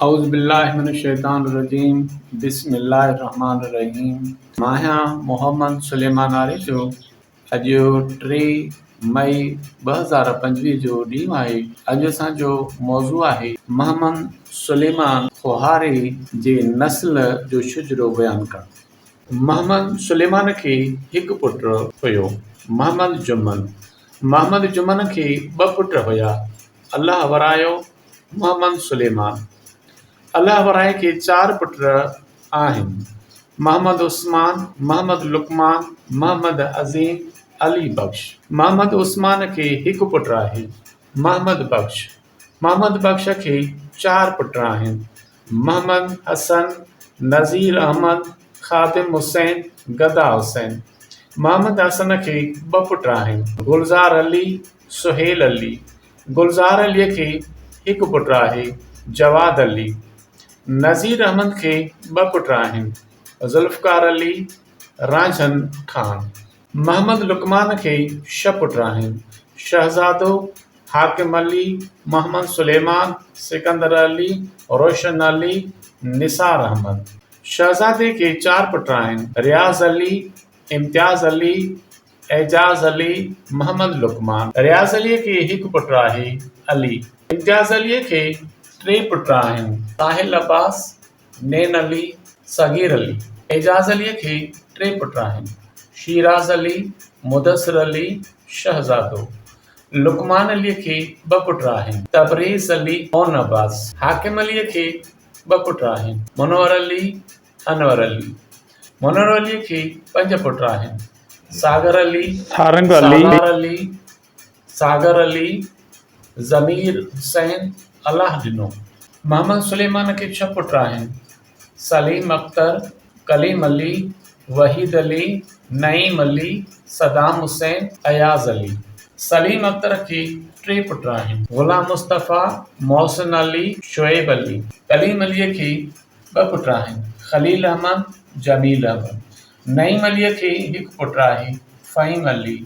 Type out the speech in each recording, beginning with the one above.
औज़ुबिल्लाहिमिनश्शैतानिर्रजीम बिस्मिल्लाहिर्रहमानिर्रहीम। मां मोहम्मद सुलेमान आरे जो अॼु 3 मई 2025 जो ॾींहुं आहे। अॼु असांजो मौज़ू आहे मोहम्मद सुलेमान ख़ुहारी जे नस्ल जो शुजरो बयानु करणु। मोहम्मद सुलेमान खे हिकु पुटु हुयो, मोहम्मद जुम्मन। मोहम्मद जुम्मन खे 2 पुट हुया। अल्लाह वरायो मोहम्मद सुलेमान। अल्लाह वराए खे 4 पुट आहिनि, मोहम्मद उस्मान, मोहम्मद लुकमान, मोहम्मद अज़ीम, अली बख्श। मोहम्मद उस्मान खे हिकु पुटु आहे, मोहम्मद बख्श। मोहम्मद बख्श खे 4 पुट आहिनि, मोहम्मद हसन, नज़ीर अहमद, ख़ादिम हुसैन, गदा हुसैन। मोहम्मद हसन खे 2 पुट आहिनि, गुलज़ार अली, सुहेल अली। गुलज़ार अलीअ खे हिकु पुटु आहे, जवाद अली। नज़ीर अहमद खे 2 पुट आहिनि, ज़ुल्फ़कार अली, रांझन ख़ान। मोहम्मद लुकमान खे 6 पुट आहिनि, शहज़ादो, हाकिम अली, मोहम्मद सुलेमान, सिकंदर अली, रोशन अली, निसार अहमद। शहज़ादे खे 4 पुट आहिनि, रियाज़ अली, इम्तियाज़ अली, एजाज़ अली, मोहम्मद लुकमान। रियाज़ अलीअ खे हिकु पुटु आहे, अली। इम्तियाज़ अलीअ खे 3 पुट आहिनि, साहिल अब्बास, नैन अली, सगीर अली। एजाज़ अलीअ खे 3 पुट आहिनि, शीराज़ अली, मुदस्सिर अली, शहज़ादो। लुकमान अलीअ खे 2 पुट आहिनि, तबरीज़ अली, मोन अब्बास। हाकिम अलीअ खे 2 पुट आहिनि, मुनव्वर अली, अनवर अली। मुनव्वर अलीअ खे 5 पुट आहिनि, सागर अली, सालार अली, सागर अली, ज़मीर हुसैन, अलाह ॾिनो। मोहम्मद सुलेमान खे 6 पुट आहिनि, सलीम अख्तर, कलीम अली, वहीद अली, नईम अली, सदाम हुसैन, अयाज़ अली। सलीम अख्तर खे 3 पुट आहिनि, ग़ुलाम मुस्तफ़ा, मोहसिन अली, शुएब अली। कलीम अलीअ खे 2 पुट आहिनि, ख़लील अहमद, जमील अहमद। नईम अलीअ खे हिकु पुटु आहे, फ़हीम अली।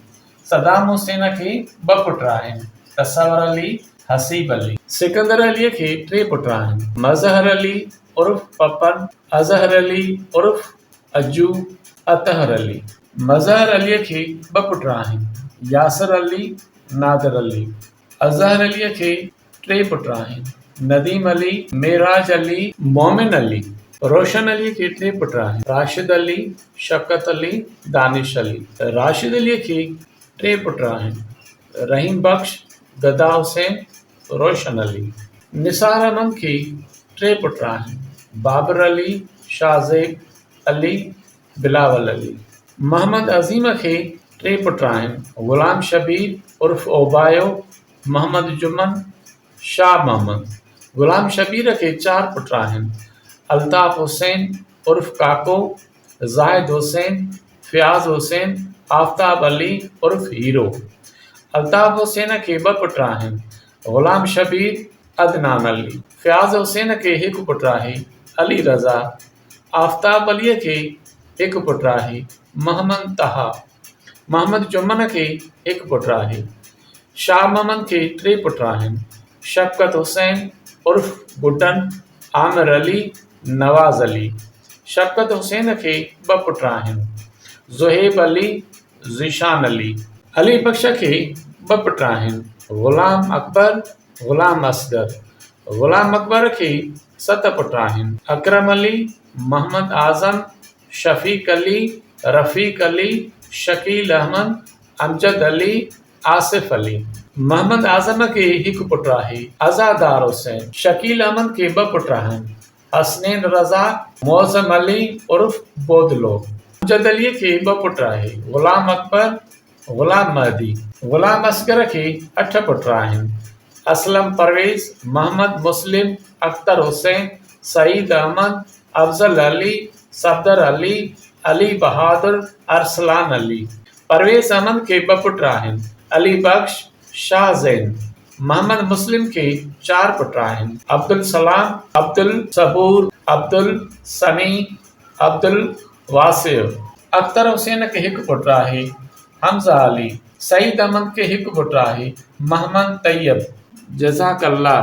सदाम हुसैन खे 2 पुट आहिनि, तसव्वुर अली, हसीब अली। सिकंदर अलीअ खे 3 पुट आहिनि, मज़हर अली उर्फ़ पपन, अज़हर अली उर्फ़ अज्जू, अतहर अली। मज़हर अलीअ खे 2 पुट आहिनि, यासिर अली, नादिर अली। अज़हर अलीअ खे 3 पुट आहिनि, नदीम अली, मेराज अली, मोमिन अली। रोशन अलीअ खे 3 पुट आहिनि, राशिद अली, शफ़क़त अली, दानिश अली। राशिद अलीअ खे 3 पुट आहिनि, रहीम बख्श, गदा हुसैन, रोशन अली। निसार अहमद खे 3 पुट आहिनि, बाबर अली, शाहज़ेब अली, बिलावल अली। मोहम्मद अज़ीम खे 3 पुट आहिनि, ग़ुलाम शबीर उर्फ़ ओबायो, मोहम्मद जुम्मन, शाह मोहम्मद। ग़ुलाम शबीर खे 4 पुट आहिनि, अल्ताफ़ हुसैन उर्फ़ काको, ज़ाहिद हुसैन, फ़ियाज़ हुसैन, आफ़ताब अली उर्फ़ हीरो। अल्ताफ़ हुसैन खे 2 पुट आहिनि, ग़ुलाम शबीर, अदनान अली। फ़ियाज़ हुसैन खे हिकु पुटु आहे, अली रज़ा। आफ़ताब अलीअ खे हिकु पुटु आहे, मोहम्मद तहा। मोहम्मद जुम्मन खे हिकु पुटु आहे। शाह मोहम्मद खे 3 पुट आहिनि, शफ़क़त हुसैन उर्फ़ गुड्डन, आमिर अली, नवाज़ अली। शफ़क़त हुसैन खे 2 पुट आहिनि, ज़ुहैब अली, ज़ीशान अली। अली बख्श खे 2 पुट आहिनि, ग़ुलाम अकबर, ग़ुलाम असगर। ग़ुलाम अकबर खे 7 पुट आहिनि, अकरम अली, मोहम्मद आज़म, शफ़ीक़ अली, रफ़ीक़ अली, शकील अहमद, अमजद अली, आसिफ़ अली। मोहम्मद आज़म खे हिकु पुटु आहे, अज़ादार हुसैन। शकील अहमद खे 2 पुट आहिनि, हसनैन रज़ा, मौज़म अली उर्फ़ बोदलो। अमजद अलीअ खे 2 पुट आहे, ग़ुलाम अकबर, ग़ुलाम महदी। ग़ुलाम असगर खे 8 पुट आहिनि, असलम परवेज़, मोहम्मद मुस्लिम, अख्तर हुसैन, सईद अहमद, अफ़ज़ल अली, सफ़दर अली, अली बहादुर, अरसलान अली। परवेज़ अहमद खे 2 पुट आहिनि, अली बख्श, शाह ज़ैन। मोहम्मद मुस्लिम खे 4 पुट आहिनि, अब्दुल सलाम, अब्दुल सबूर, अब्दुल समी, अब्दुल वासिअ। अख्तर हुसैन खे हिकु पुटु आहे, हमज़ा अली। सईद अहमद खे हिकु पुटु आहे, मोहम्मद तैयब। जज़ाकल्लाह।